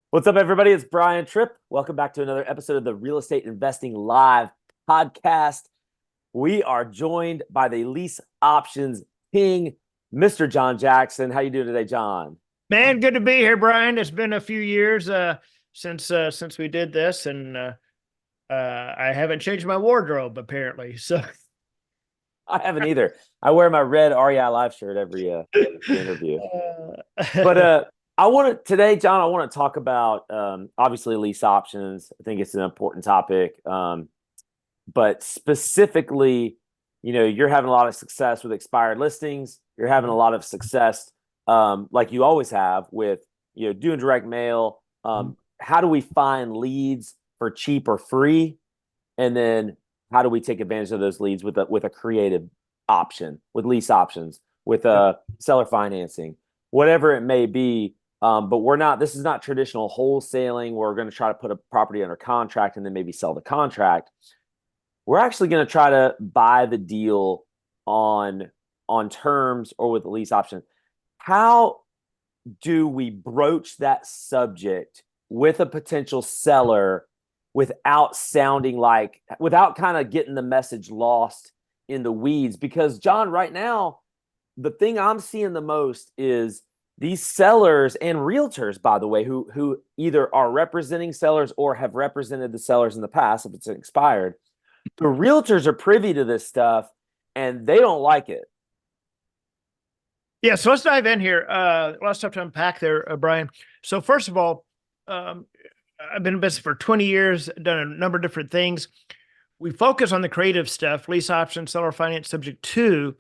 What's up, everybody? It's Brian Tripp. Welcome back to another episode of the Real Estate Investing Live podcast. We are joined by the Lease Options King, Mr. John Jackson. How you doing today, John? Man, good to be here, Brian. It's been a few years since we did this, and I haven't changed my wardrobe apparently. So I haven't either. I wear my red REI Live shirt every interview. But uh, I want to today, John. I want to talk about obviously lease options. I think it's an important topic. But specifically, you're having a lot of success with expired listings. You're having a lot of success, like you always have with doing direct mail. How do we find leads for cheap or free, and then how do we take advantage of those leads with a creative option, with lease options, with seller financing, whatever it may be. But we're not. This is not traditional wholesaling. We're going to try to put a property under contract and then maybe sell the contract. We're actually going to try to buy the deal on terms or with the lease option. How do we broach that subject with a potential seller without kind of getting the message lost in the weeds? Because John, right now, the thing I'm seeing the most is these sellers and realtors, by the way, who either are representing sellers or have represented the sellers in the past if it's expired. The realtors are privy to this stuff and they don't like it. yeah, so let's dive in here. Lots of stuff to unpack there, Brian. So first of all, I've been in business for 20 years, done a number of different things. We focus on the creative stuff, lease option, seller finance, subject to.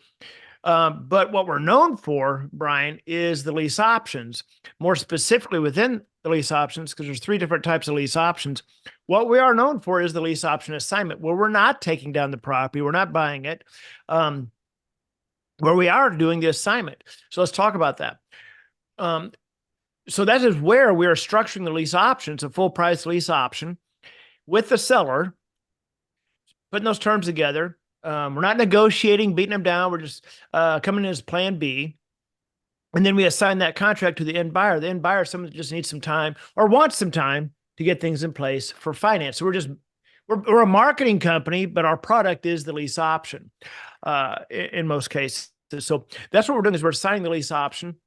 But what we're known for, Brian, is the lease options. More specifically within the lease options, because there's three different types of lease options. What we are known for is the lease option assignment, where we're not taking down the property, we're not buying it, where we are doing the assignment. So let's talk about that. So that is where we are structuring the lease options, a full price lease option with the seller, putting those terms together. We're not negotiating, beating them down. We're just coming in as plan B. And then we assign that contract to the end buyer. The end buyer is someone that just needs some time or wants some time to get things in place for finance. So we're a marketing company, but our product is the lease option in most cases. So that's what we're doing is we're assigning the lease option.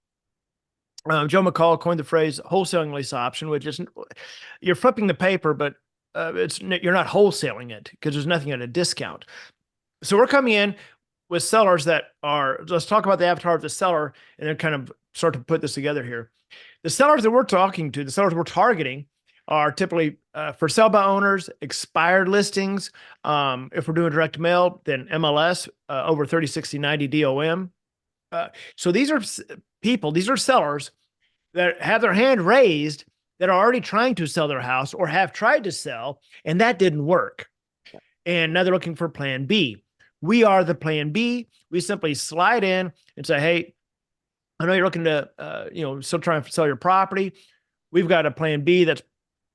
Joe McCall coined the phrase wholesaling lease option, which is you're flipping the paper, but you're not wholesaling it because there's nothing at a discount. So we're coming in with sellers that are, let's talk about the avatar of the seller and then kind of start to put this together here. The sellers that we're talking to, the sellers we're targeting are typically for sale by owners, expired listings. If we're doing direct mail, then MLS, over 30, 60, 90 DOM. So these are people, these are sellers that have their hand raised that are already trying to sell their house or have tried to sell, and that didn't work. And now they're looking for plan B. We are the plan B. We simply slide in and say, hey, I know you're looking to, still trying to sell your property. We've got a plan B that's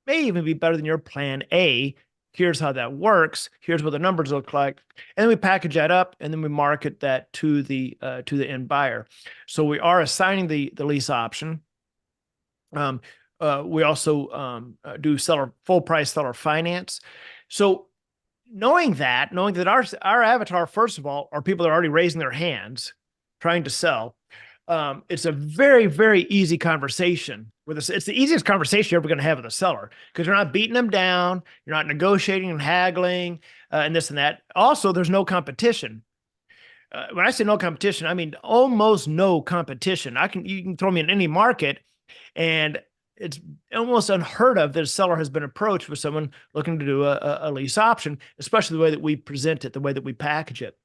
may even be better than your plan A. Here's how that works. Here's what the numbers look like. And then we package that up and then we market that to the end buyer. So we are assigning the lease option. We also do full price seller finance. So knowing that our avatar, first of all, are people that are already raising their hands, trying to sell. It's a very, very easy conversation with us. It's the easiest conversation you're ever going to have with a seller because you're not beating them down. You're not negotiating and haggling and this and that. Also, there's no competition. When I say no competition, I mean almost no competition. You can throw me in any market and it's almost unheard of that a seller has been approached with someone looking to do a lease option, especially the way that we present it, the way that we package it.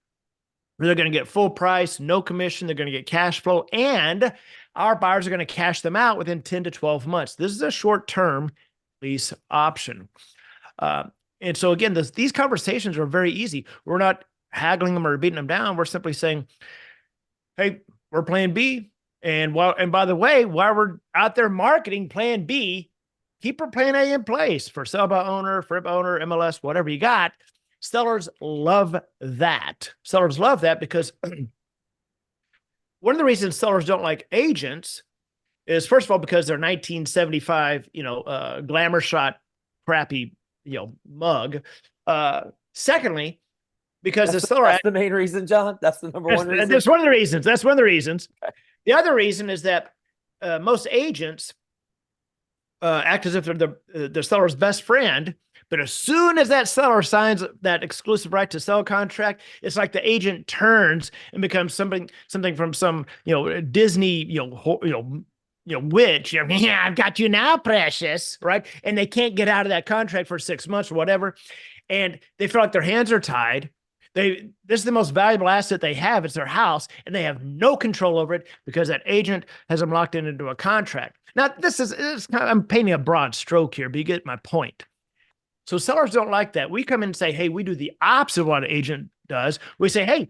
They're going to get full price, no commission. They're going to get cash flow, and our buyers are going to cash them out within 10 to 12 months. This is a short-term lease option. And so again, these conversations are very easy. We're not haggling them or beating them down. We're simply saying, hey, we're plan B. And by the way, while we're out there marketing plan B, keep our plan A in place for sell by owner, flip owner, MLS, whatever you got. Sellers love that. Sellers love that because one of the reasons sellers don't like agents is, first of all, because they're 1975, glamour shot, crappy, mug. Secondly, because the seller, That's the main reason, John. That's the number one reason. that's one of the reasons. That's one of the reasons. The other reason is that most agents act as if they're the seller's best friend. But as soon as that seller signs that exclusive right to sell contract, it's like the agent turns and becomes something from some Disney witch. Yeah, I've got you now, precious, right? And they can't get out of that contract for 6 months or whatever, and they feel like their hands are tied. This is the most valuable asset they have. It's their house, and they have no control over it because that agent has them locked into a contract. Now, I'm painting a broad stroke here, but you get my point. So sellers don't like that. We come in and say, hey, we do the opposite of what an agent does. We say, hey,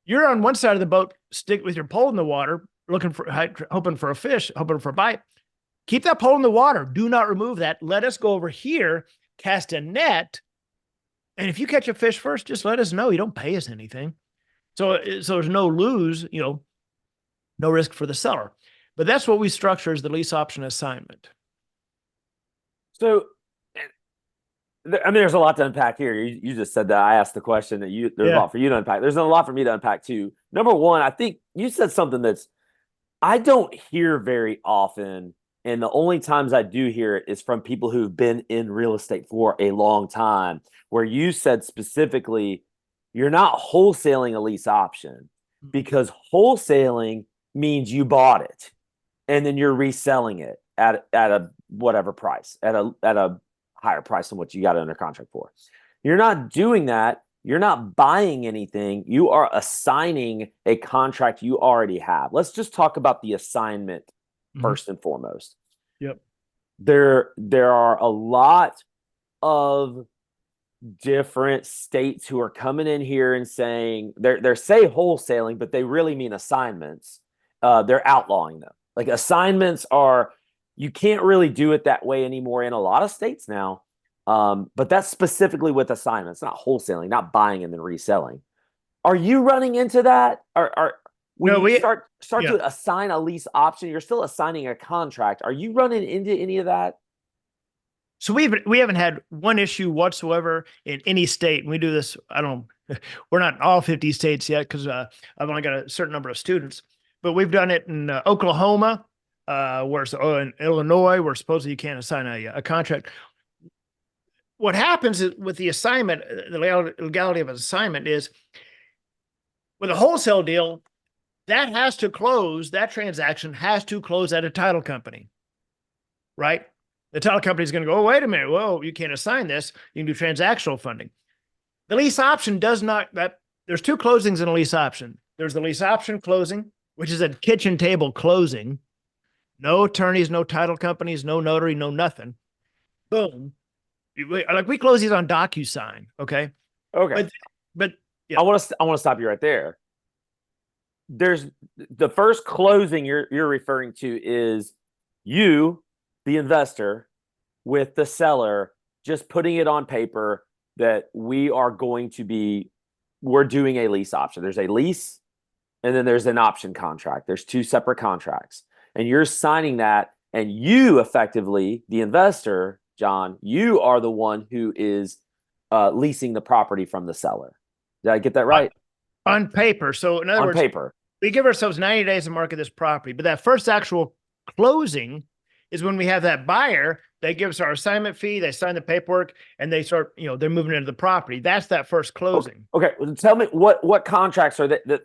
you're on one side of the boat, stick with your pole in the water, hoping for a fish, hoping for a bite. Keep that pole in the water. Do not remove that. Let us go over here, cast a net. And if you catch a fish first, just let us know. You don't pay us anything. So there's no lose, no risk for the seller. But that's what we structure as the lease option assignment. So, I mean, there's a lot to unpack here. You just said that. I asked the question that there's a lot for you to unpack. There's a lot for me to unpack too. Number one, I think you said something that's I don't hear very often, and the only times I do hear it is from people who've been in real estate for a long time, where you said specifically, you're not wholesaling a lease option, because wholesaling means you bought it and then you're reselling it at a whatever price, at a higher price than what you got under contract for. You're not doing that. You're not buying anything. You are assigning a contract you already have. Let's just talk about the assignment first and foremost. Yep. There are a lot of different states who are coming in here and saying they're say wholesaling, but they really mean assignments. They're outlawing them. Like, assignments you can't really do it that way anymore in a lot of states now. But that's specifically with assignments, not wholesaling, not buying and then reselling. Are you running into that? When you start to assign a lease option, you're still assigning a contract. Are you running into any of that? So we haven't had one issue whatsoever in any state. And we do this, we're not in all 50 states yet, because I've only got a certain number of students, but we've done it in Oklahoma, in Illinois, where supposedly you can't assign a contract. What happens is, with the assignment, the legality of an assignment is, with a wholesale deal, that transaction has to close at a title company, right? The title company is going to go, oh, wait a minute. Whoa, you can't assign this. You can do transactional funding. The lease option does not. There's two closings in a lease option. There's the lease option closing, which is a kitchen table closing. No attorneys, no title companies, no notary, no nothing. Boom. Like, we close these on DocuSign. Okay. But yeah. I want to stop you right there. There's the first closing you're referring to is you, the investor, with the seller, just putting it on paper that we're doing a lease option. There's a lease, and then there's an option contract. There's two separate contracts, and you're signing that, and you effectively, the investor, John, you are the one who is leasing the property from the seller. Did I get that right? On paper. So in other words, we give ourselves 90 days to market this property, but that first actual closing is when we have that buyer. They give us our assignment fee, they sign the paperwork, and they start, they're moving into the property. That's that first closing. Okay. Well, tell me what contracts are that?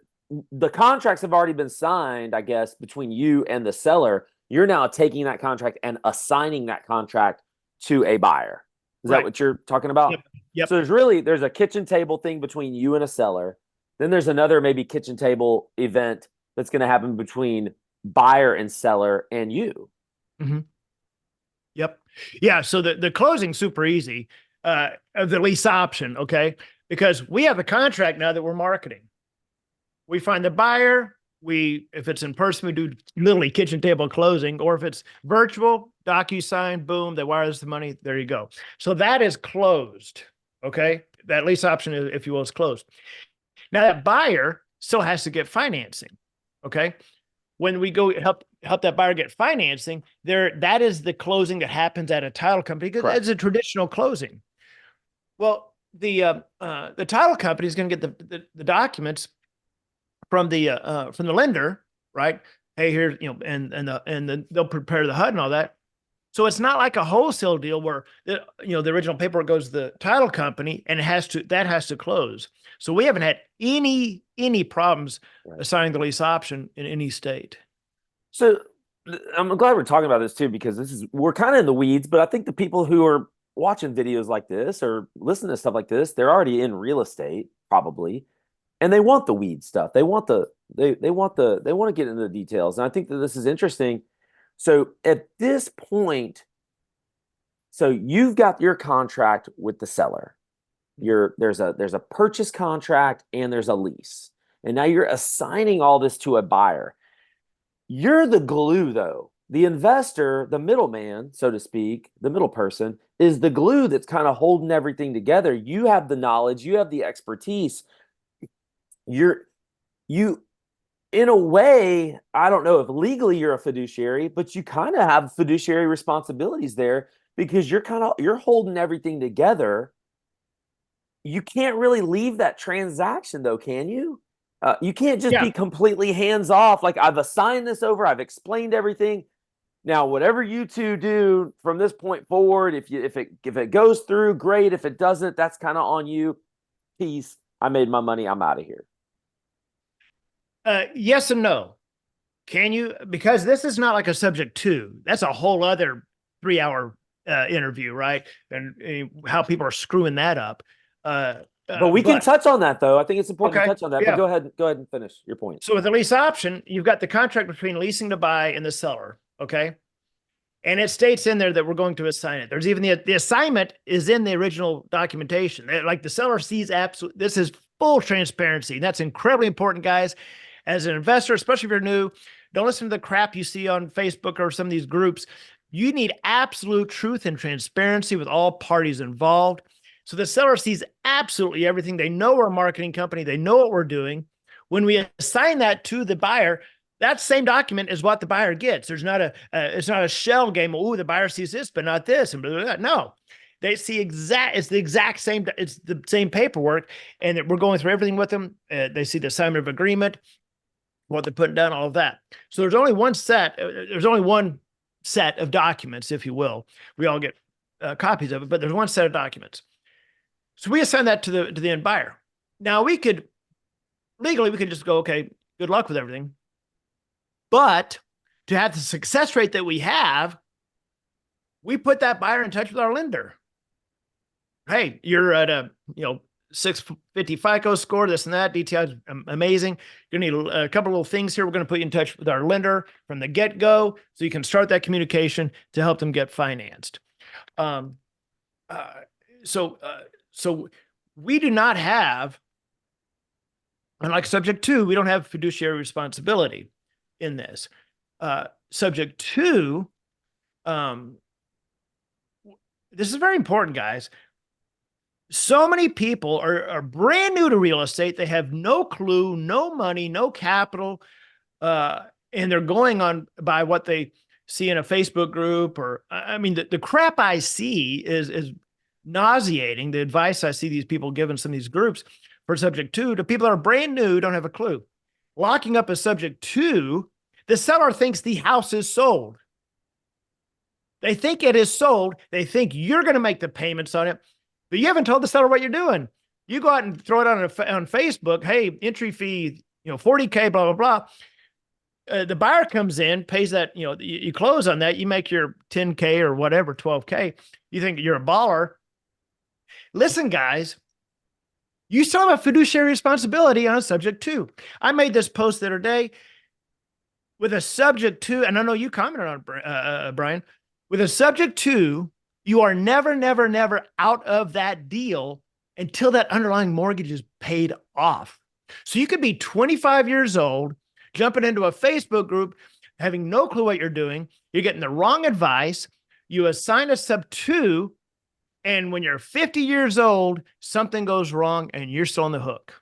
The contracts have already been signed, I guess, between you and the seller. You're now taking that contract and assigning that contract to a buyer. Is that what you're talking about? Yep. So there's a kitchen table thing between you and a seller. Then there's another maybe kitchen table event that's going to happen between buyer and seller and you. Mm-hmm. Yep. Yeah. So the closing's super easy of the lease option. Okay. Because we have a contract now that we're marketing. We find the buyer. If it's in person, we do literally kitchen table closing, or if it's virtual, DocuSign, boom, they wire us the money. There you go. So that is closed. Okay. That lease option, if you will, is closed. Now that buyer still has to get financing. Okay. when we go help that buyer get financing, that is the closing that happens at a title company because Correct. it's a traditional closing. Well, the title company is going to get the documents from the lender, right? Hey, here's they'll prepare the HUD and all that. So it's not like a wholesale deal where the original paperwork goes to the title company and that has to close. So we haven't had any problems assigning the lease option in any state. So I'm glad we're talking about this too, because we're kind of in the weeds, but I think the people who are watching videos like this or listening to stuff like this, they're already in real estate probably, and they want the weed stuff. They want they want to get into the details. And I think that this is interesting. So at this point, so you've got your contract with the seller. There's a purchase contract and there's a lease. And now you're assigning all this to a buyer. You're the glue, though. The investor, the middleman, so to speak, the middle person, is the glue that's kind of holding everything together. You have the knowledge, you have the expertise. You, in a way, I don't know if legally you're a fiduciary, but you kind of have fiduciary responsibilities there because you're holding everything together. You can't really leave that transaction, though, can you? You can't just be completely hands off. Like, I've assigned this over, I've explained everything. Now, whatever you two do from this point forward, if it goes through, great. If it doesn't, that's kind of on you. Peace. I made my money. I'm out of here. Yes and no. Can you? Because this is not like a subject to. That's a whole other 3-hour interview, right? And how people are screwing that up. But we can touch on that, though. I think it's important to touch on that. Yeah. But go ahead and finish your point. So with the lease option, you've got the contract between leasing to buy and the seller. Okay. And it states in there that we're going to assign it. There's even the assignment is in the original documentation. Like the seller sees absolutely, this is full transparency. That's incredibly important, guys. As an investor, especially if you're new, don't listen to the crap you see on Facebook or some of these groups. You need absolute truth and transparency with all parties involved. So the seller sees absolutely everything. They know we're a marketing company. They know what we're doing. When we assign that to the buyer, that same document is what the buyer gets. There's not it's not a shell game. Oh, the buyer sees this, but not this, and blah, blah, blah. No, they see it's the exact same. It's the same paperwork, and we're going through everything with them. They see the assignment of agreement, what they're putting down, all of that. So there's only one set. There's only one set of documents, if you will. We all get copies of it, but there's one set of documents. So we assign that to the end buyer. Now we could just go, okay, good luck with everything. But to have the success rate that we have, we put that buyer in touch with our lender. Hey, you're at a 650 FICO score, this and that. DTI is amazing. You're gonna need a couple of little things here. We're gonna put you in touch with our lender from the get-go, so you can start that communication to help them get financed. So we do not have, unlike subject to, we don't have fiduciary responsibility in this. Subject to, this is very important, guys. So many people are brand new to real estate. They have no clue, no money, no capital, and they're going on by what they see in a Facebook group. Or, I mean, the crap I see is nauseating. The advice I see these people give in some of these groups for subject to people that are brand new, don't have a clue. Locking up a subject to, the seller thinks the house is sold. They think it is sold. They think you're going to make the payments on it, but you haven't told the seller what you're doing. You go out and throw it on Facebook. Hey, entry fee, $40K, blah, blah, blah. The buyer comes in, pays that, you close on that. You make your $10K or whatever, $12K. You think you're a baller. Listen, guys, you still have a fiduciary responsibility on a subject to. I made this post the other day with a subject to, and I know you commented on it, Brian, with a subject to, you are never, never, never out of that deal until that underlying mortgage is paid off. So you could be 25 years old, jumping into a Facebook group, having no clue what you're doing. You're getting the wrong advice. You assign a sub to, and when you're 50 years old, something goes wrong and you're still on the hook.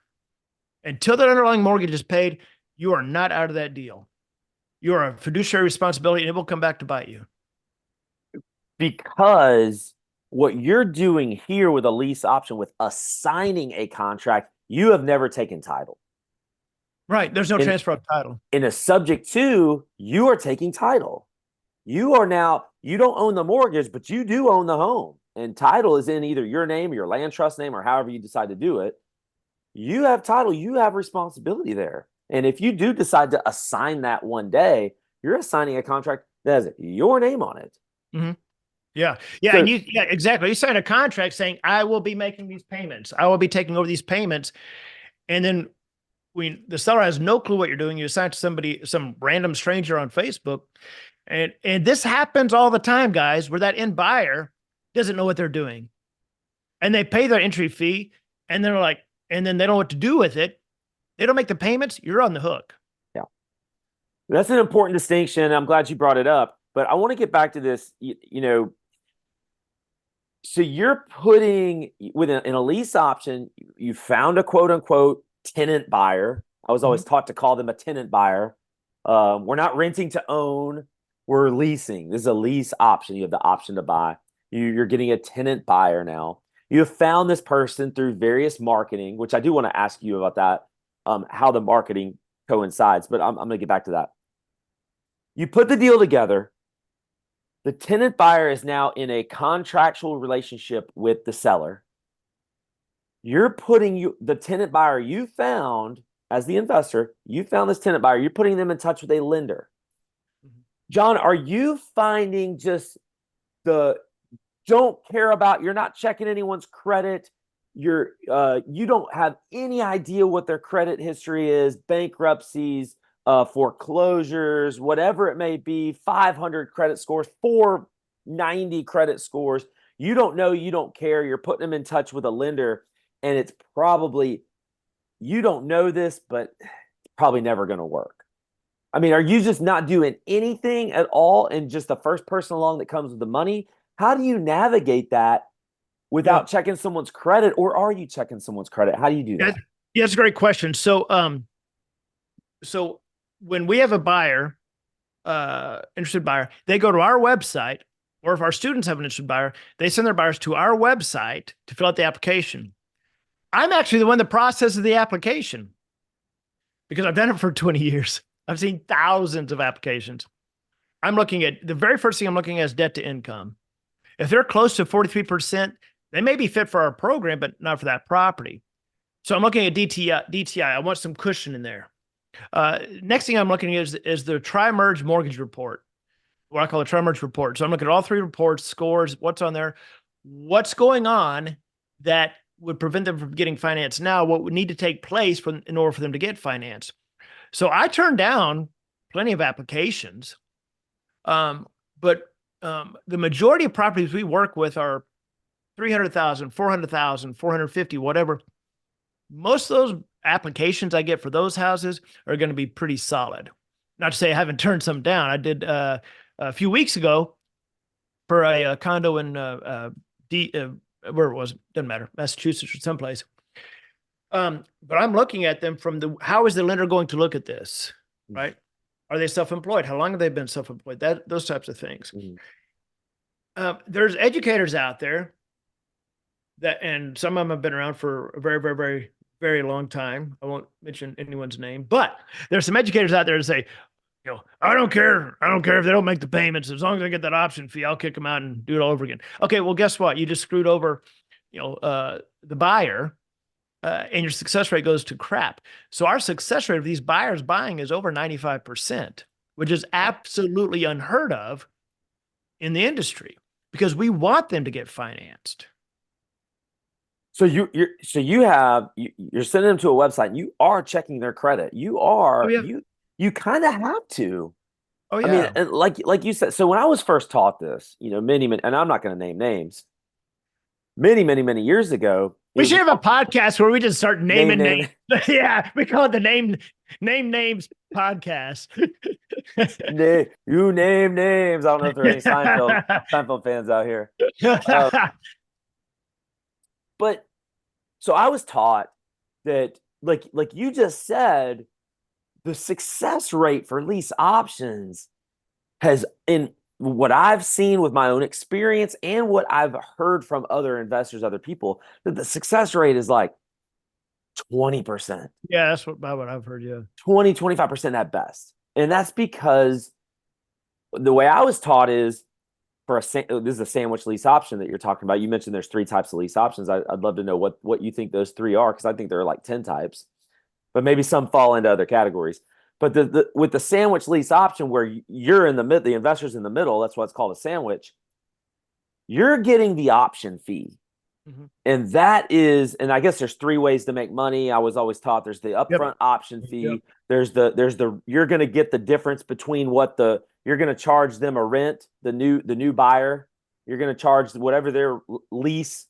Until that underlying mortgage is paid, you are not out of that deal. You're a fiduciary responsibility, and it will come back to bite you. Because what you're doing here with a lease option, with assigning a contract, you have never taken title. Right. There's no transfer of title. In a subject to, you are taking title. You are now, you don't own the mortgage, but you do own the home. And title is in either your name or your land trust name or however you decide to do it. You have title, you have responsibility there. And if you do decide to assign that one day, you're assigning a contract that has your name on it. Mm-hmm. Yeah. Yeah. So, and yeah, exactly. You sign a contract saying, I will be making these payments. I will be taking over these payments. And then when the seller has no clue what you're doing, you assign to somebody, some random stranger on Facebook. And this happens all the time, guys, where that end buyer doesn't know what they're doing. And they pay their entry fee and they're like, and then they don't know what to do with it. They don't make the payments. You're on the hook. Yeah. That's an important distinction. I'm glad you brought it up, but I want to get back to this, you know, so you're putting in a lease option, you found a quote unquote tenant buyer. I was always taught to call them a tenant buyer. We're not renting to own, we're leasing. This is a lease option. You have the option to buy. You're getting a tenant buyer now. You have found this person through various marketing, which I do want to ask you about that, how the marketing coincides, but I'm going to get back to that. You put the deal together. The tenant buyer is now in a contractual relationship with the seller. You're putting the tenant buyer you found as the investor, you found this tenant buyer, you're putting them in touch with a lender. John, are you finding just don't care about, you're not checking anyone's credit, you don't have any idea what their credit history is, bankruptcies, foreclosures, whatever it may be, 500 credit scores, 490 credit scores. You don't know, you don't care. You're putting them in touch with a lender, and it's probably, you don't know this, but it's probably never going to work. I mean, are you just not doing anything at all and just the first person along that comes with the money? How do you navigate that without checking someone's credit, or are you checking someone's credit? How do you do that? Yeah, that's a great question. So, so when we have a buyer, interested buyer, they go to our website, or if our students have an interested buyer, they send their buyers to our website to fill out the application. I'm actually the one that processes the application because I've done it for 20 years. I've seen thousands of applications. I'm looking at, the very first thing I'm looking at is debt to income. If they're close to 43%, they may be fit for our program, but not for that property. So I'm looking at DTI. I want some cushion in there. Next thing I'm looking at is the tri-merge mortgage report, what I call the tri-merge report. So I'm looking at all three reports, scores, what's on there, what's going on that would prevent them from getting financed now, what would need to take place in order for them to get financed. So I turned down plenty of applications, but the majority of properties we work with are 300,000, 400,000, 450, whatever. Most of those applications I get for those houses are going to be pretty solid. Not to say I haven't turned some down. I did a few weeks ago for a condo in where it was, doesn't matter, Massachusetts or someplace. But I'm looking at them from how is the lender going to look at this, right? Are they self-employed? How long have they been self-employed? Those types of things. There's educators out there and some of them have been around for a very, very, very, very long time. I won't mention anyone's name, but there's some educators out there to say, you know, I don't care if they don't make the payments. As long as I get that option fee, I'll kick them out and do it all over again. Okay, well, guess what? You just screwed over, the buyer, and your success rate goes to crap. So our success rate of these buyers buying is over 95%, which is absolutely unheard of in the industry because we want them to get financed. So you're sending them to a website and you are checking their credit. You are, you kind of have to. Oh yeah. I mean, and like you said, so when I was first taught this, many, and I'm not going to name names, many years ago. We should have a podcast where we just start naming names. Yeah, we call it the name names podcast. You name names. I don't know if there are any Seinfeld fans out here. But so I was taught that, like you just said, the success rate for lease options has, in what I've seen with my own experience and what I've heard from other investors, other people, that the success rate is like 20%, Yeah, that's about what I've heard. Yeah. 25% at best. And that's because the way I was taught is this is a sandwich lease option that you're talking about. You mentioned there's three types of lease options. I'd love to know what you think those three are, because I think there are like 10 types, but maybe some fall into other categories. But with the sandwich lease option, where you're in the mid, the investor's in the middle, that's why it's called a sandwich. You're getting the option fee. Mm-hmm. And that is, and I guess there's three ways to make money. I was always taught there's the upfront option fee. Yep. There's you're going to get the difference between what you're going to charge them a rent, the new buyer. You're going to charge whatever their lease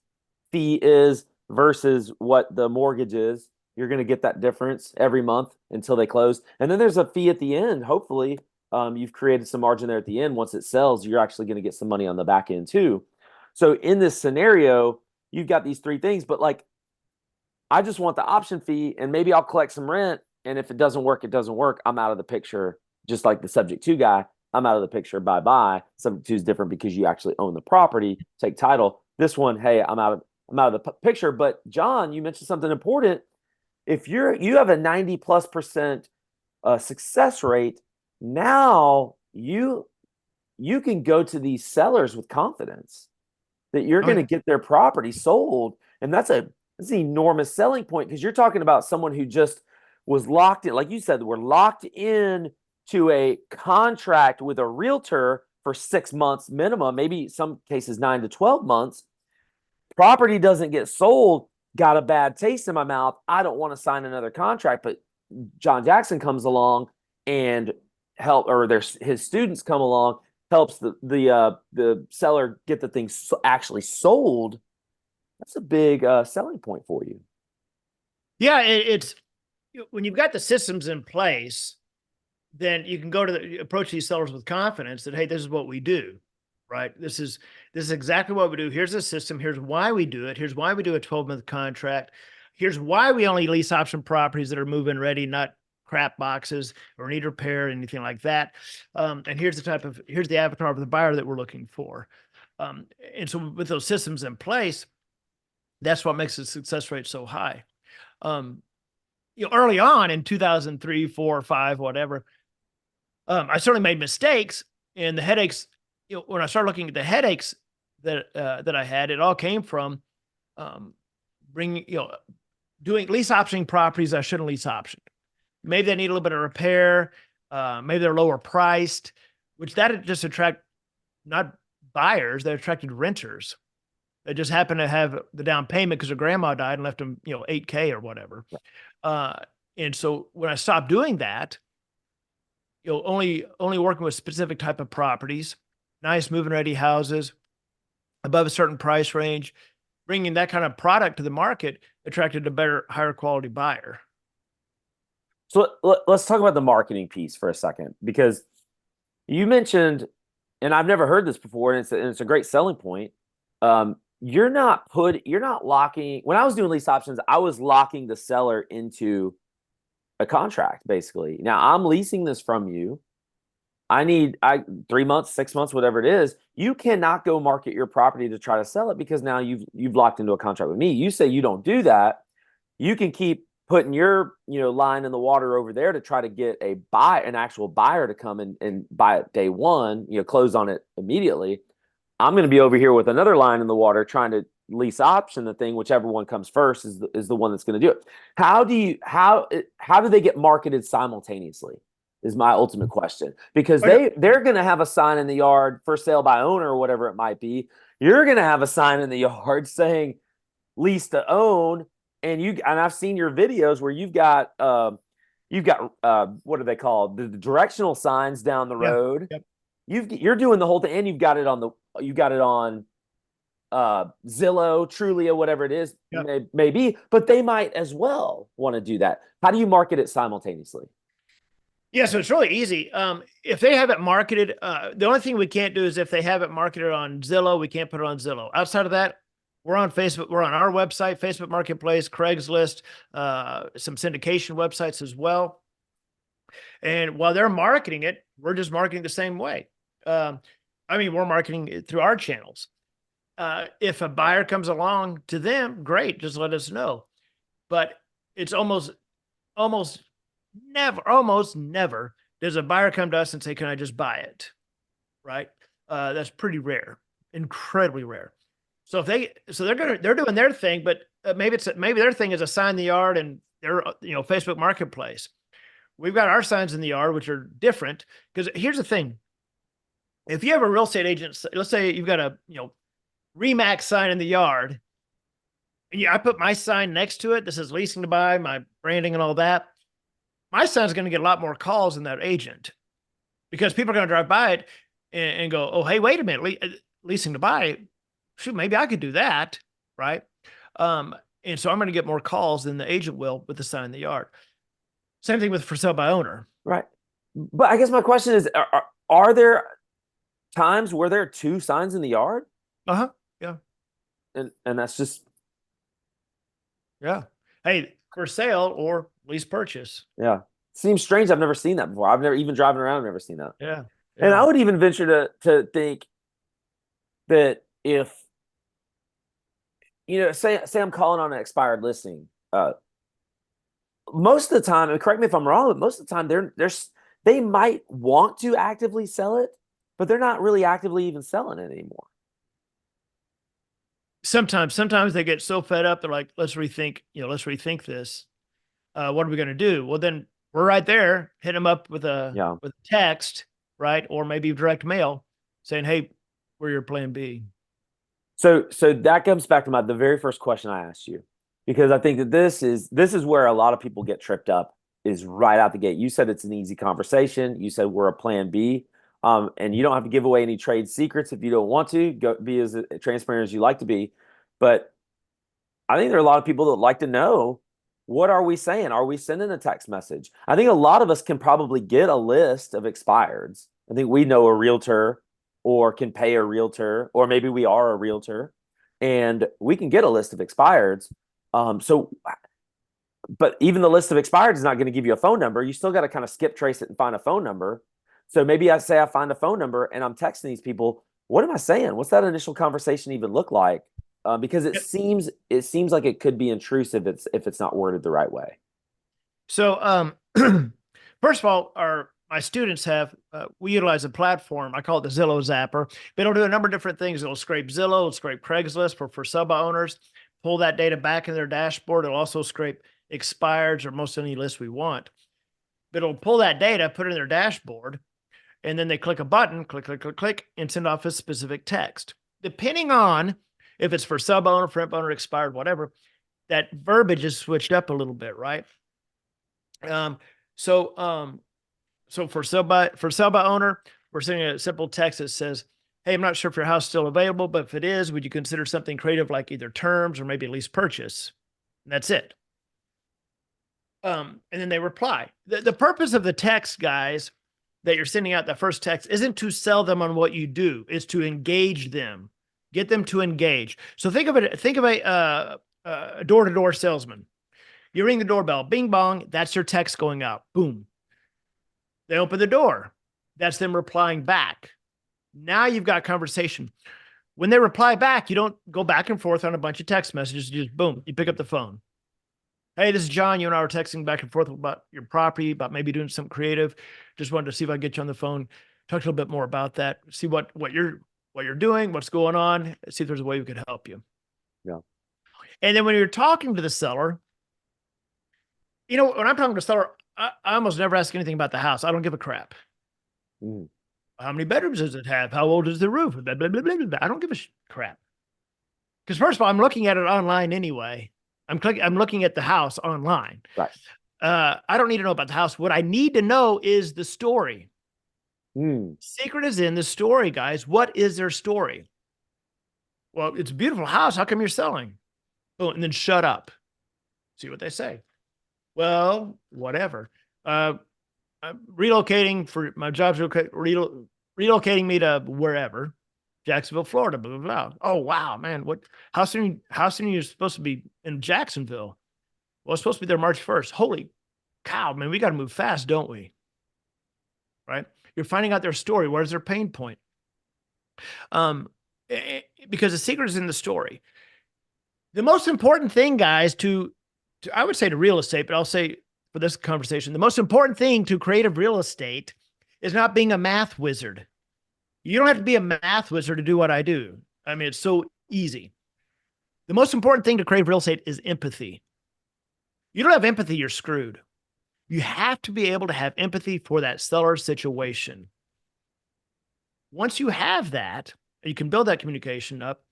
fee is versus what the mortgage is. You're going to get that difference every month until they close. And then there's a fee at the end. Hopefully, you've created some margin there at the end. Once it sells, you're actually going to get some money on the back end too. So in this scenario, you've got these three things, but like, I just want the option fee, and maybe I'll collect some rent. And if it doesn't work, it doesn't work. I'm out of the picture. Just like the subject to guy, I'm out of the picture. Bye-bye. Subject to is different because you actually own the property, take title. This one, hey, I'm out of the picture. But John, you mentioned something important. If you have a 90+% success rate, now you can go to these sellers with confidence that you're going to get their property sold. And that's an enormous selling point, because you're talking about someone who just was locked in. Like you said, we're locked in to a contract with a realtor for 6 months minimum, maybe some cases 9 to 12 months. Property doesn't get sold, got a bad taste in my mouth. I don't want to sign another contract. But John Jackson comes along and his students come along, helps the seller get the thing actually sold. That's a big selling point for you. Yeah, it's when you've got the systems in place, then you can go to approach these sellers with confidence that, hey, this is what we do, right? This is exactly what we do. Here's the system. Here's why we do it. Here's why we do a 12-month contract. Here's why we only lease option properties that are move-in ready, not crap boxes or need repair, anything like that. And here's the avatar of the buyer that we're looking for. And so with those systems in place, that's what makes the success rate so high. Early on in 2003, 4, 5, whatever, I certainly made mistakes, and the headaches, when I started looking at the headaches that I had, it all came from doing lease optioning properties I shouldn't lease option. Maybe they need a little bit of repair. Maybe they're lower priced, which that just attract not buyers, they attracted renters. They just happen to have the down payment because their grandma died and left them, $8K or whatever. And so when I stopped doing that, only working with specific type of properties, nice move-in ready houses above a certain price range, bringing that kind of product to the market attracted a better, higher quality buyer. So let's talk about the marketing piece for a second, because you mentioned, and I've never heard this before, and it's a great selling point. You're not locking. When I was doing lease options, I was locking the seller into a contract, basically. Now I'm leasing this from you. I need 3 months, 6 months, whatever it is. You cannot go market your property to try to sell it, because now you've locked into a contract with me. You say you don't do that. You can keep putting your line in the water over there to try to get an actual buyer to come and buy it day one, close on it immediately. I'm going to be over here with another line in the water trying to lease option the thing. Whichever one comes first is the one that's going to do it. How do they get marketed simultaneously is my ultimate question, because they're going to have a sign in the yard for sale by owner or whatever it might be. You're going to have a sign in the yard saying lease to own. And I've seen your videos where you've got what are they called? The directional signs down the road. Yep. You're doing the whole thing, and you've got it on Zillow, Trulia, whatever it is, maybe. But they might as well want to do that. How do you market it simultaneously? Yeah, so it's really easy. If they have it marketed, the only thing we can't do is if they have it marketed on Zillow, we can't put it on Zillow. Outside of that, we're on Facebook. We're on our website, Facebook Marketplace, Craigslist, some syndication websites as well. And while they're marketing it, we're just marketing the same way. We're marketing it through our channels. If a buyer comes along to them, great, just let us know. But it's almost never does a buyer come to us and say, can I just buy it? Right. That's pretty rare, incredibly rare. So they're doing their thing, but maybe their thing is a sign in the yard and their Facebook Marketplace. We've got our signs in the yard, which are different. Because here's the thing: if you have a real estate agent, let's say you've got a Remax sign in the yard, and I put my sign next to it. This is leasing to buy, my branding and all that. My sign's going to get a lot more calls than that agent, because people are going to drive by it and go, "Oh, hey, wait a minute, leasing to buy. Shoot, maybe I could do that, right?" And so I'm going to get more calls than the agent will with the sign in the yard. Same thing with for sale by owner. Right. But I guess my question is, are there times where there are two signs in the yard? Uh-huh. Yeah. And that's just, yeah. Hey, for sale or lease purchase. yeah. Seems strange. I've never seen that before. I've never, even driving around, I've never seen that. Yeah. And I would even venture to think that if, say I'm calling on an expired listing, most of the time, and correct me if I'm wrong, but most of the time they might want to actively sell it, but they're not really actively even selling it anymore. Sometimes they get so fed up, they're like, let's rethink this. What are we going to do? Well, then we're right there, hit them up with a text, right? Or maybe direct mail saying, hey, we're your plan B. So that comes back to the very first question I asked you, because I think that this is where a lot of people get tripped up, is right out the gate. You said it's an easy conversation. You said we're a plan B. And you don't have to give away any trade secrets if you don't want to. Go be as transparent as you like to be. But I think there are a lot of people that like to know, what are we saying? Are we sending a text message? I think a lot of us can probably get a list of expireds. I think we know a realtor or can pay a realtor, or maybe we are a realtor, and we can get a list of expireds. But even the list of expireds is not going to give you a phone number. You still got to kind of skip trace it and find a phone number. So maybe I find a phone number and I'm texting these people. What am I saying? What's that initial conversation even look like? Because it seems like it could be intrusive if it's not worded the right way. So first of all, my students we utilize a platform. I call it the Zillow Zapper. But it'll do a number of different things. It'll scrape Zillow, it'll scrape Craigslist for sub owners, pull that data back in their dashboard. It'll also scrape expireds or most any list we want. But it'll pull that data, put it in their dashboard, and then they click a button, click, and send off a specific text. Depending on if it's for sub owner, for owner, expired, whatever, that verbiage is switched up a little bit, right? So for sub by owner, we're sending a simple text that says, hey, I'm not sure if your house is still available, but if it is, would you consider something creative like either terms or maybe lease purchase? And that's it. And then they reply. The purpose of the text, guys, that you're sending out, that first text, isn't to sell them on what you do. It's to engage them, get them to engage. So think of a door-to-door salesman. You ring the doorbell, bing bong, that's your text going out. Boom. They open the door. That's them replying back. Now you've got conversation. When they reply back, you don't go back and forth on a bunch of text messages. You just boom, you pick up the phone. Hey, this is John. You and I were texting back and forth about your property, about maybe doing something creative. Just wanted to see if I could get you on the phone, talk a little bit more about that, see what you're doing, what's going on, see if there's a way we could help you. Yeah. And then when you're talking to the seller, when I'm talking to the seller, I almost never ask anything about the house. I don't give a crap. Mm. How many bedrooms does it have? How old is the roof? Blah, blah, blah, blah, blah. I don't give a crap. Because first of all, I'm looking at it online anyway. I'm looking at the house online. Right. I don't need to know about the house. What I need to know is the story. Mm. Secret is in the story, guys. What is their story? Well, it's a beautiful house. How come you're selling? Oh, and then shut up. See what they say. Well, whatever. I'm relocating for my job's relocating me to wherever, Jacksonville, Florida, blah, blah, blah. Oh, wow, man. How soon are you supposed to be in Jacksonville? Well, it's supposed to be there March 1st. Holy cow, man. We got to move fast, don't we? right? You're finding out their story. What is their pain point? Because the secret is in the story. The most important thing, guys, I would say to real estate, but I'll say for this conversation, the most important thing to creative real estate is not being a math wizard. You don't have to be a math wizard to do what I do. I mean, it's so easy. The most important thing to creative real estate is empathy. You don't have empathy, you're screwed. You have to be able to have empathy for that seller situation. Once you have that, you can build that communication up,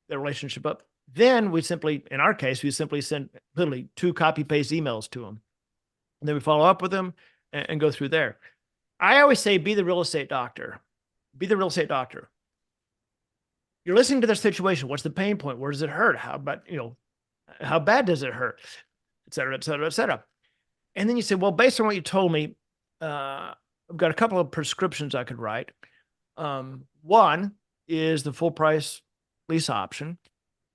that relationship up. Then we simply, in our case, we simply send literally 2 copy-paste emails to them. And then we follow up with them and go through there. I always say, be the real estate doctor. Be the real estate doctor. You're listening to their situation. What's the pain point? Where does it hurt? How about, how bad does it hurt? Et cetera, et cetera, et cetera. And then you say, well, based on what you told me, I've got a couple of prescriptions I could write. One is the full price lease option.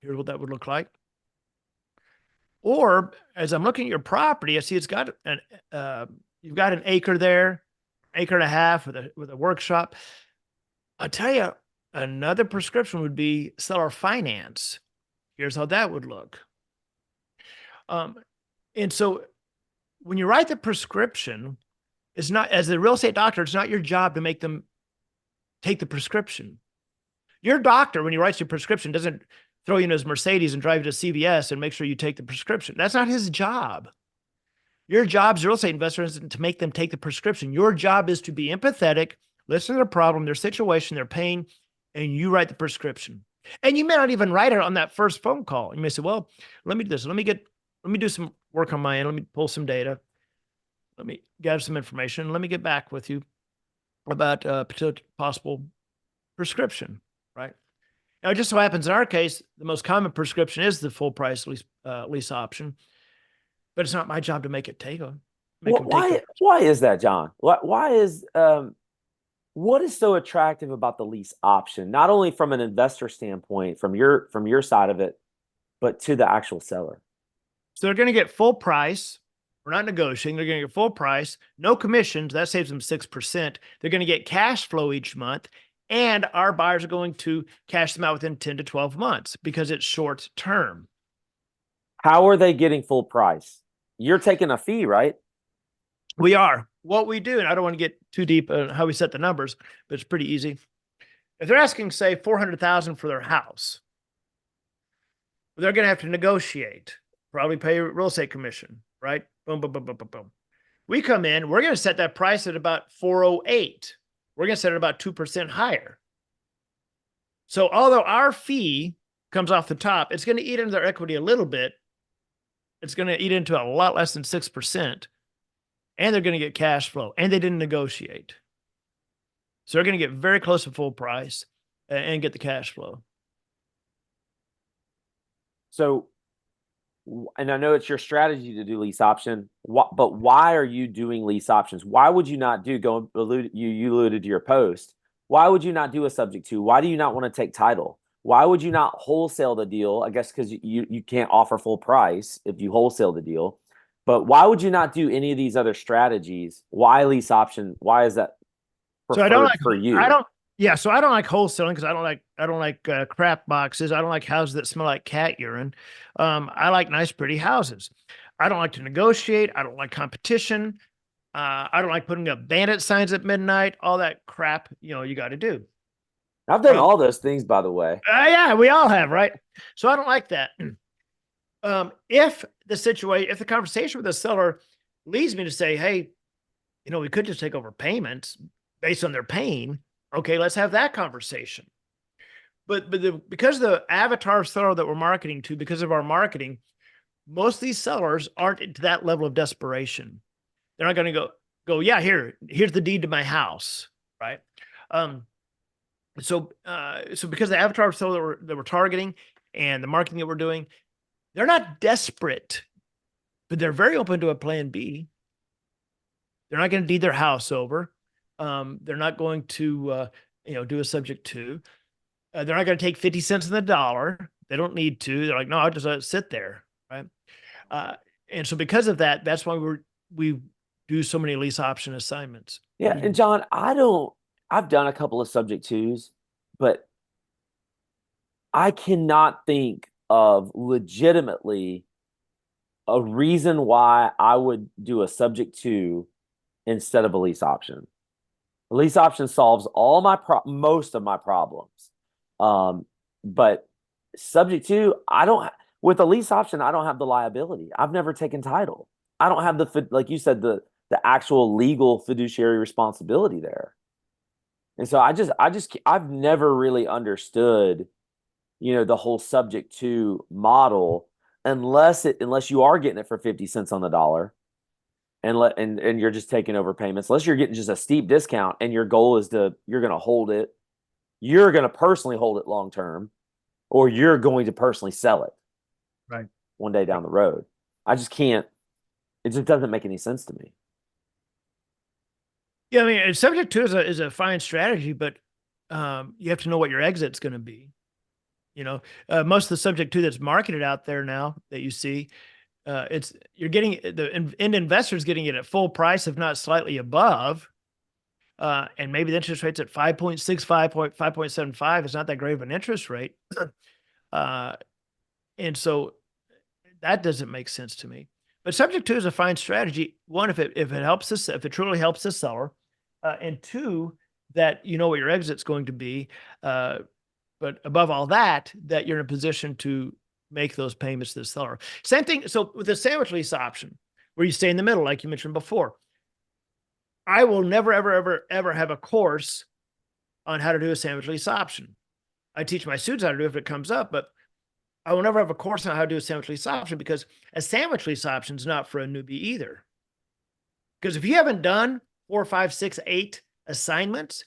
Here's what that would look like. Or as I'm looking at your property, I see it's got you've got an acre there, acre and a half with a workshop. I'll tell you, another prescription would be seller finance. Here's how that would look. And so when you write the prescription, it's not, as a real estate doctor, it's not your job to make them take the prescription. Your doctor, when he writes your prescription, doesn't throw you in his Mercedes and drive you to CVS and make sure you take the prescription. That's not his job. Your job as a real estate investor isn't to make them take the prescription. Your job is to be empathetic, listen to their problem, their situation, their pain, and you write the prescription. And you may not even write it on that first phone call. You may say, well, let me do this. Let me do some work on my end. Let me pull some data. Let me gather some information. Let me get back with you about a possible prescription, right? Now, it just so happens in our case, the most common prescription is the full price lease option, but it's not my job to make it take them. Why is that, John? Why is what is so attractive about the lease option? Not only from an investor standpoint, from your side of it, but to the actual seller. So they're going to get full price. We're not negotiating. They're going to get full price, no commissions. That saves them 6%. They're going to get cash flow each month. And our buyers are going to cash them out within 10 to 12 months because it's short term. How are they getting full price? You're taking a fee, right? We are. What we do, and I don't want to get too deep on how we set the numbers, but it's pretty easy. If they're asking, say, $400,000 for their house, they're going to have to negotiate, probably pay a real estate commission, right? Boom, boom, boom, boom, boom, boom. We come in, we're going to set that price at about 408. We're going to set it about 2% higher. So although our fee comes off the top, it's going to eat into their equity a little bit. It's going to eat into a lot less than 6%. And they're going to get cash flow. And they didn't negotiate. So they're going to get very close to full price and get the cash flow. So, and I know it's your strategy to do lease option, but why are you doing lease options? Why would you not do, you alluded to your post. Why would you not do a subject to? Why do you not want to take title? Why would you not wholesale the deal? I guess because you can't offer full price if you wholesale the deal. But why would you not do any of these other strategies? Why lease option? Why is that preferred so I don't like, for you? So I don't like wholesaling because I don't like crap boxes. I don't like houses that smell like cat urine. I like nice, pretty houses. I don't like to negotiate. I don't like competition. I don't like putting up bandit signs at midnight. All that crap, you got to do. I've done all those things, by the way. Yeah, we all have, right? So I don't like that. If the conversation with the seller leads me to say, hey, we could just take over payments based on their pain. Okay, let's have that conversation. But because the avatar seller that we're marketing to, because of our marketing, most of these sellers aren't to that level of desperation. They're not going to go, yeah, here's the deed to my house, right? So because the avatar seller that we're targeting and the marketing that we're doing, they're not desperate, but they're very open to a plan B. They're not going to deed their house over. They're not going to, do a subject to. They're not going to take 50 cents on the dollar. They don't need to. They're like, no, I'll just let it sit there, right? And so because of that, that's why we do so many lease option assignments. Yeah. And John, I've done a couple of subject twos, but I cannot think of legitimately a reason why I would do a subject to instead of a lease option. A lease option solves most of my problems. But subject to, I don't with a lease option, I don't have the liability. I've never taken title. I don't have like you said, the actual legal fiduciary responsibility there. And so I've never really understood, the whole subject to model unless you are getting it for 50 cents on the dollar and you're just taking over payments, unless you're getting just a steep discount and your goal is you're going to hold it, you're going to personally hold it long term, or you're going to personally sell it Right. one day down the road. I just can't, it just doesn't make any sense to me. Yeah, I mean, subject to is a fine strategy, but you have to know what your exit's going to be. Most of the subject to that's marketed out there now that you see, you're getting the end investors getting it at full price, if not slightly above. And maybe the interest rate's at 5.65, 5.75. It's not that great of an interest rate. And so that doesn't make sense to me. But subject to is a fine strategy. One, if it helps us, if it truly helps the seller, and two, that you know what your exit's going to be. But above all that you're in a position to make those payments to the seller. Same thing. So with the sandwich lease option, where you stay in the middle, like you mentioned before, I will never, ever, ever, ever have a course on how to do a sandwich lease option. I teach my students how to do it if it comes up, but I will never have a course on how to do a sandwich lease option, because a sandwich lease option is not for a newbie either. Because if you haven't done 4, 5, 6, 8 assignments,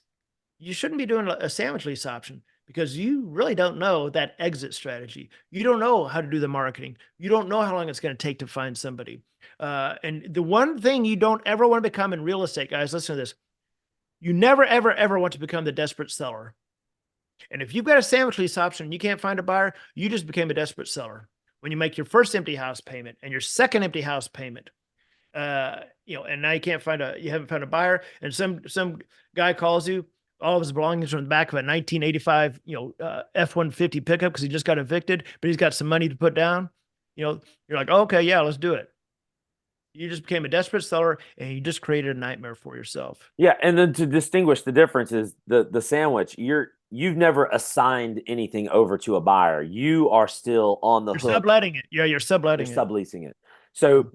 you shouldn't be doing a sandwich lease option, because you really don't know that exit strategy. You don't know how to do the marketing. You don't know how long it's going to take to find somebody. And the one thing you don't ever want to become in real estate, guys, listen to this. You never, ever, ever want to become the desperate seller. And if you've got a sandwich lease option and you can't find a buyer, you just became a desperate seller. When you make your first empty house payment and your second empty house payment, and now you haven't found a buyer, and some guy calls you, all of his belongings are in the back of a 1985, F-150 pickup because he just got evicted, but he's got some money to put down. You're like, oh, okay, yeah, let's do it. You just became a desperate seller and you just created a nightmare for yourself. Yeah, and then to distinguish the difference is the sandwich. You've never assigned anything over to a buyer. You are still on the You're hook. subletting it. Yeah, you're subletting You're it. subleasing it. So,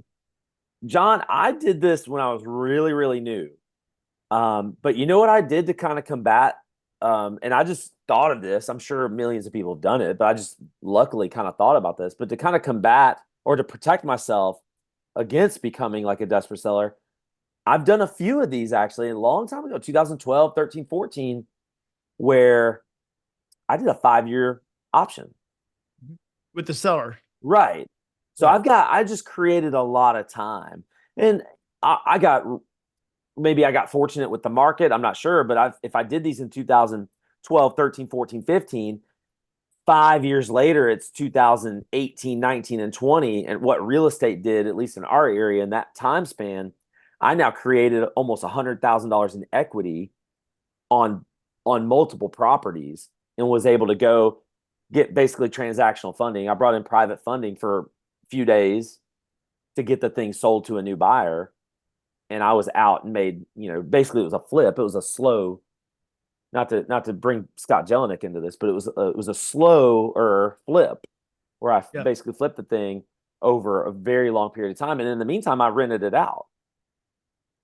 John, I did this when I was really, really new. But you know what I did to kind of combat? And I just thought of this. I'm sure millions of people have done it, but I just luckily kind of thought about this. But to kind of combat or to protect myself against becoming like a desperate seller, I've done a few of these actually a long time ago, 2012, 13, 14, where I did a 5-year option. With the seller. Right. So Yeah. I just created a lot of time. And maybe I got fortunate with the market. I'm not sure, but if I did these in 2012, 13, 14, 15, 5 years later, it's 2018, 19, and 20. And what real estate did, at least in our area in that time span, I now created almost $100,000 in equity on multiple properties and was able to go get basically transactional funding. I brought in private funding for a few days to get the thing sold to a new buyer. And I was out and made, basically it was a flip. It was a slow, not to bring Scott Jelinek into this, but it was a slower flip where I basically flipped the thing over a very long period of time. And in the meantime, I rented it out.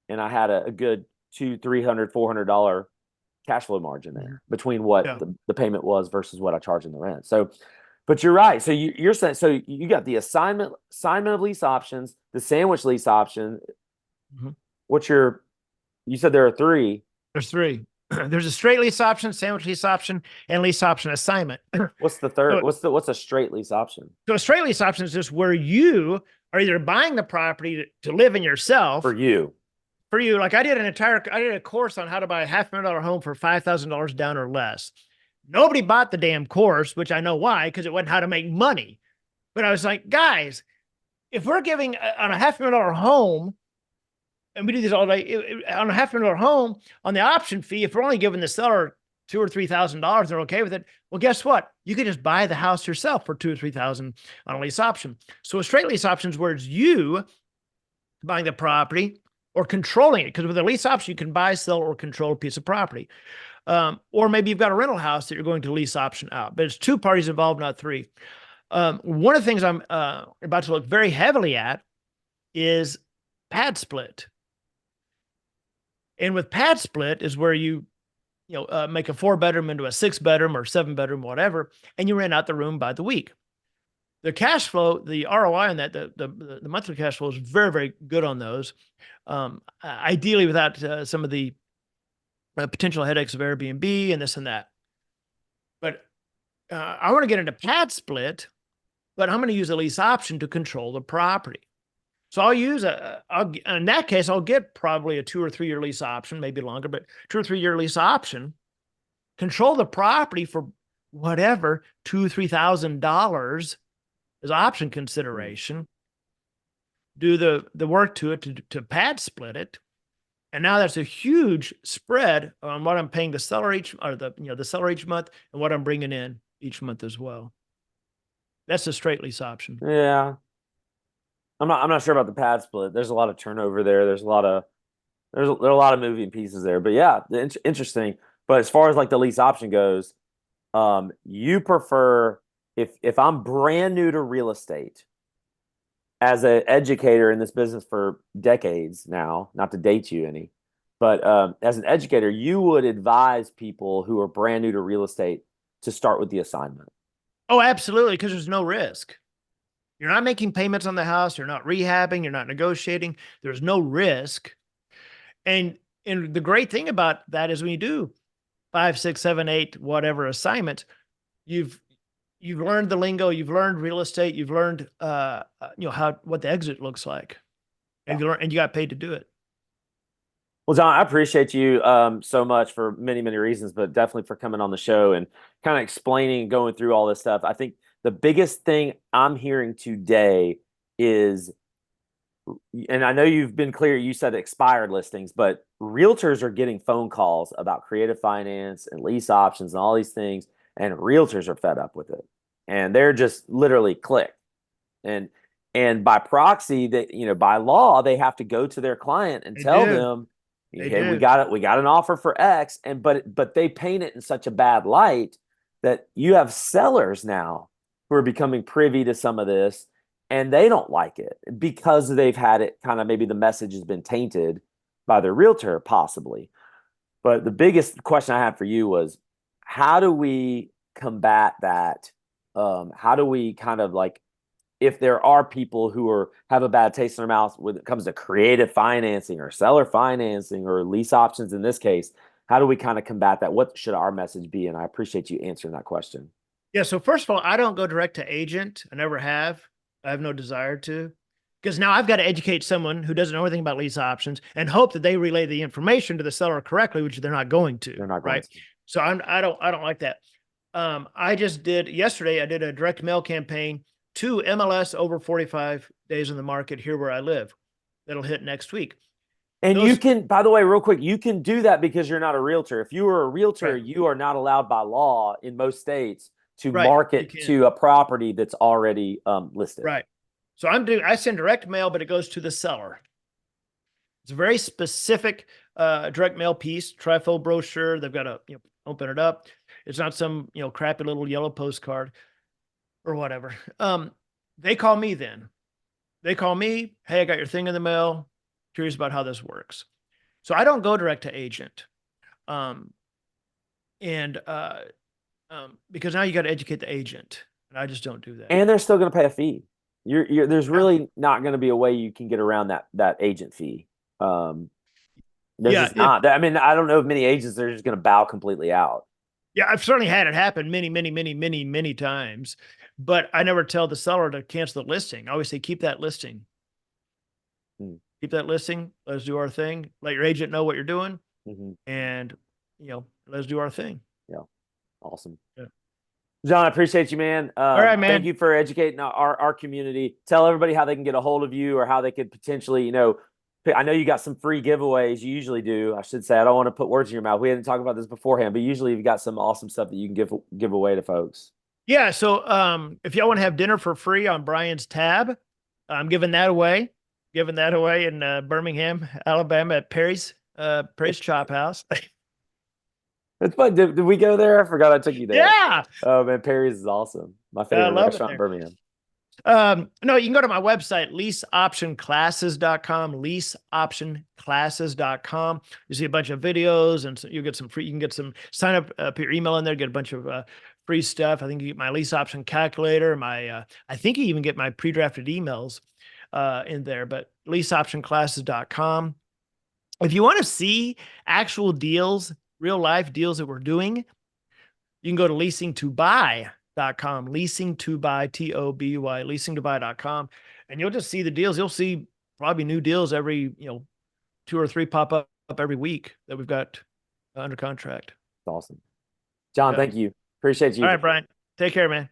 And I had a good $200, $300, $400 cash flow margin there between what the payment was versus what I charged in the rent. So, but you're right. So you're saying, so you got the assignment of lease options, the sandwich lease option. Mm-hmm. You said there are 3. There's 3. There's a straight lease option, sandwich lease option, and lease option assignment. What's the third? What's a straight lease option? So a straight lease option is just where you are either buying the property to live in yourself. For you. Like I did a course on how to buy a $500,000 home for $5,000 down or less. Nobody bought the damn course, which I know why, because it wasn't how to make money. But I was like, guys, if we're giving on a $500,000 home, and we do this all day on a $500,000 home on the option fee. If we're only giving the seller $2,000 or $3,000, they're okay with it. Well, guess what? You could just buy the house yourself for $2,000 or $3,000 on a lease option. So a straight lease option is where it's you buying the property or controlling it. Because with a lease option, you can buy, sell, or control a piece of property. Or maybe you've got a rental house that you're going to lease option out, but it's two parties involved, not three. One of the things I'm about to look very heavily at is pad split. And with pad split is where you make a 4-bedroom into a 6-bedroom or 7-bedroom, whatever, and you rent out the room by the week. The cash flow, the ROI on that, the monthly cash flow is very, very good on those. Ideally, without some of the potential headaches of Airbnb and this and that. But I want to get into pad split, but I'm going to use a lease option to control the property. So I'll use in that case, I'll get probably a 2 or 3 year lease option, maybe longer, but 2 or 3 year lease option, control the property for whatever, $2,000, $3,000 as option consideration, do the work to it to pad split it. And now that's a huge spread on what I'm paying the seller the seller each month and what I'm bringing in each month as well. That's a straight lease option. Yeah. I'm not sure about the pad split. There's a lot of turnover there. There are a lot of moving pieces there. But yeah, interesting. But as far as like the lease option goes, you prefer if I'm brand new to real estate as an educator in this business for decades now, not to date you any, but as an educator, you would advise people who are brand new to real estate to start with the assignment. Oh, absolutely, because there's no risk. You're not making payments on the house. You're not rehabbing. You're not negotiating. There's no risk. And the great thing about that is when you do 5, 6, 7, 8, whatever assignments, you've learned the lingo. You've learned real estate. You've learned what the exit looks like, and you got paid to do it. Well, John, I appreciate you so much for many, many reasons, but definitely for coming on the show and kind of explaining and going through all this stuff. I think the biggest thing I'm hearing today is, and I know you've been clear, you said expired listings, but realtors are getting phone calls about creative finance and lease options and all these things, and realtors are fed up with it. And they're just literally click. And by proxy, that by law, they have to go to their client and tell them, hey, we got an offer for X, but they paint it in such a bad light that you have sellers now who are becoming privy to some of this, and they don't like it because they've had it kind of, maybe the message has been tainted by their realtor possibly. But the biggest question I had for you was, how do we combat that? How do we kind of like, if there are people who have a bad taste in their mouth when it comes to creative financing or seller financing or lease options in this case, how do we kind of combat that? What should our message be? And I appreciate you answering that question. Yeah. So first of all, I don't go direct to agent. I never have. I have no desire to, because now I've got to educate someone who doesn't know anything about lease options and hope that they relay the information to the seller correctly, which they're not going to. They're not going to. So I don't like that. I just did yesterday. I did a direct mail campaign to MLS over 45 days in the market here where I live. That'll hit next week. And you can, by the way, real quick, you can do that because you're not a realtor. If you were a realtor, you are not allowed by law in most states to market to a property that's already listed. Right. So I send direct mail, but it goes to the seller. It's a very specific direct mail piece, trifold brochure. They've got to open it up. It's not some crappy little yellow postcard or whatever. They call me then. They call me, hey, I got your thing in the mail. Curious about how this works. So I don't go direct to agent. Because now you got to educate the agent, and I just don't do that. And they're still going to pay a fee. There's really not going to be a way you can get around that agent fee. There's just not. I mean, I don't know if many agents are just going to bow completely out. Yeah, I've certainly had it happen many times, but I never tell the seller to cancel the listing. I always say, keep that listing. Keep that listing. Let's do our thing. Let your agent know what you're doing. And, let's do our thing. Yeah. Awesome. Yeah. John, I appreciate you, man. All right, man. Thank you for educating our community. Tell everybody how they can get a hold of you or how they could potentially, I know you got some free giveaways. You usually do. I should say, I don't want to put words in your mouth. We didn't talk about this beforehand, but usually you've got some awesome stuff that you can give away to folks. Yeah. So if y'all want to have dinner for free on Brian's tab, I'm giving that away. Giving that away in Birmingham, Alabama at Perry's Chop House. It's fun. Did we go there? I forgot I took you there. Yeah. Oh man, Perry's is awesome. My I favorite love it restaurant in there. Birmingham. No, you can go to my website, leaseoptionclasses.com, leaseoptionclasses.com. You see a bunch of videos and you get some free, you can get some sign up, put your email in there, get a bunch of free stuff. I think you get my lease option calculator, I think you even get my pre-drafted emails in there, but leaseoptionclasses.com. If you want to see actual deals, real life deals that we're doing, you can go to leasing2buy.com, leasing2buy, T-O-B-Y, leasing2buy.com. And you'll just see the deals. You'll see probably new deals every, 2 or 3 pop up every week that we've got under contract. It's awesome. John, Yeah. thank you. Appreciate All you. right, Brian. Take care, man.